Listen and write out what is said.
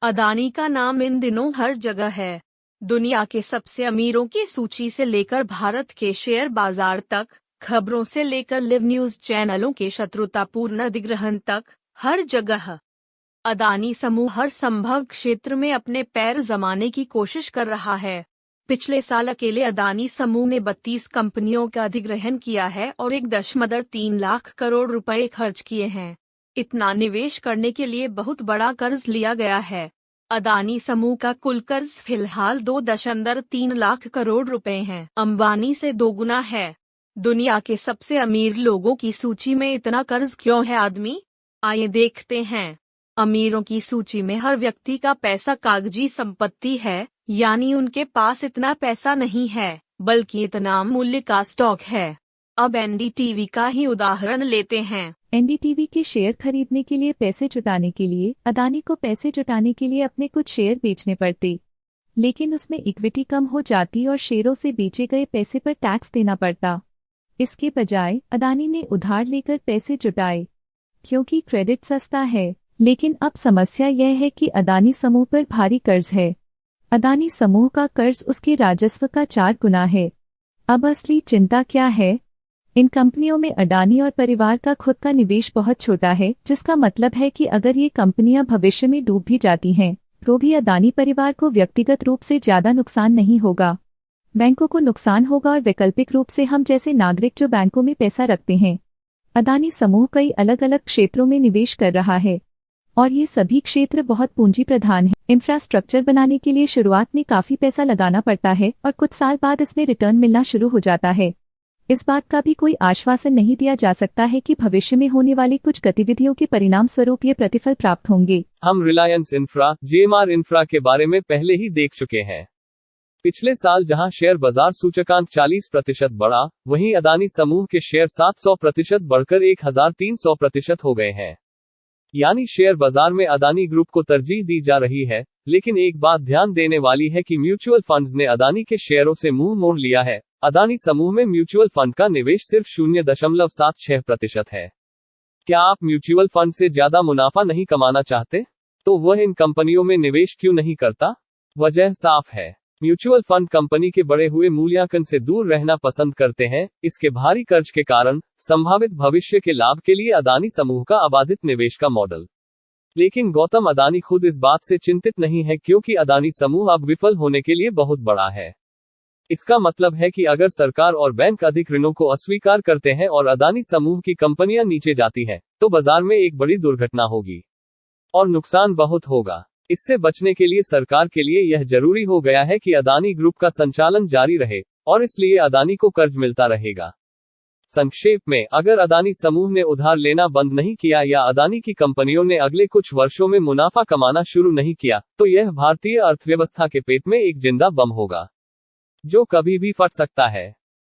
अदानी का नाम इन दिनों हर जगह है। दुनिया के सबसे अमीरों की सूची से लेकर भारत के शेयर बाजार तक, खबरों से लेकर लिव न्यूज चैनलों के शत्रुतापूर्ण अधिग्रहण तक, हर जगह अदानी समूह हर संभव क्षेत्र में अपने पैर जमाने की कोशिश कर रहा है। पिछले साल अकेले अदानी समूह ने 32 कंपनियों का अधिग्रहण किया है और 1.3 लाख करोड़ रुपए खर्च किए हैं। इतना निवेश करने के लिए बहुत बड़ा कर्ज लिया गया है। अदानी समूह का कुल कर्ज फिलहाल 2.3 लाख करोड़ रुपए है, अंबानी से दोगुना है। दुनिया के सबसे अमीर लोगों की सूची में इतना कर्ज क्यों है आदमी? आइए देखते हैं। अमीरों की सूची में हर व्यक्ति का पैसा कागजी संपत्ति है, यानी उनके पास इतना पैसा नहीं है, बल्कि इतना मूल्य का स्टॉक है। अब एनडीटीवी का ही उदाहरण लेते हैं। एनडीटीवी के शेयर खरीदने के लिए पैसे जुटाने के लिए अदानी को पैसे जुटाने के लिए अपने कुछ शेयर बेचने पड़ते, लेकिन उसमें इक्विटी कम हो जाती और शेयरों से बेचे गए पैसे पर टैक्स देना पड़ता। इसके बजाय अदानी ने उधार लेकर पैसे जुटाए, क्योंकि क्रेडिट सस्ता है। लेकिन अब समस्या यह है कि अदानी समूह पर भारी कर्ज है। अदानी समूह का कर्ज उसके राजस्व का 4 गुना है। अब असली चिंता क्या है? इन कंपनियों में अडानी और परिवार का खुद का निवेश बहुत छोटा है, जिसका मतलब है कि अगर ये कंपनियां भविष्य में डूब भी जाती हैं, तो भी अदानी परिवार को व्यक्तिगत रूप से ज्यादा नुकसान नहीं होगा। बैंकों को नुकसान होगा और वैकल्पिक रूप से हम जैसे नागरिक जो बैंकों में पैसा रखते हैं। अदानी समूह कई अलग अलग क्षेत्रों में निवेश कर रहा है और ये सभी क्षेत्र बहुत पूंजी प्रधान हैं। इंफ्रास्ट्रक्चर बनाने के लिए शुरुआत में काफी पैसा लगाना पड़ता है और कुछ साल बाद इसमें रिटर्न मिलना शुरू हो जाता है। इस बात का भी कोई आश्वासन नहीं दिया जा सकता है कि भविष्य में होने वाली कुछ गतिविधियों के परिणाम स्वरूप ये प्रतिफल प्राप्त होंगे। हम रिलायंस इंफ्रा, जेएमआर इंफ्रा के बारे में पहले ही देख चुके हैं। पिछले साल जहां शेयर बाजार सूचकांक 40% बढ़ा, वहीं अदानी समूह के शेयर 700% बढ़कर 1300% हो गए हैं। यानी शेयर बाजार में अदानी ग्रुप को तरजीह दी जा रही है। लेकिन एक बात ध्यान देने वाली है कि म्यूचुअल फंड्स ने अदानी के शेयरों से मुंह मोड़ लिया है। अदानी समूह में म्यूचुअल फंड का निवेश सिर्फ 0.76% है। क्या आप म्यूचुअल फंड से ज्यादा मुनाफा नहीं कमाना चाहते? तो वह इन कंपनियों में निवेश क्यों नहीं करता? वजह साफ है। म्यूचुअल फंड कंपनी के बढ़े हुए मूल्यांकन से दूर रहना पसंद करते हैं। इसके भारी कर्ज के कारण संभावित भविष्य के लाभ के लिए अदानी समूह का अबाधित निवेश का मॉडल। लेकिन गौतम अदानी खुद इस बात से चिंतित नहीं है, क्योंकि अदानी समूह अब विफल होने के लिए बहुत बड़ा है। इसका मतलब है कि अगर सरकार और बैंक अधिक ऋणों को अस्वीकार करते हैं और अदानी समूह की कंपनियां नीचे जाती हैं, तो बाजार में एक बड़ी दुर्घटना होगी और नुकसान बहुत होगा। इससे बचने के लिए सरकार के लिए यह जरूरी हो गया है कि अदानी ग्रुप का संचालन जारी रहे, और इसलिए अदानी को कर्ज मिलता रहेगा। संक्षेप में, अगर अदानी समूह ने उधार लेना बंद नहीं किया या अदानी की कंपनियों ने अगले कुछ वर्षों में मुनाफा कमाना शुरू नहीं किया, तो यह भारतीय अर्थव्यवस्था के पेट में एक जिंदा बम होगा, जो कभी भी फट सकता है।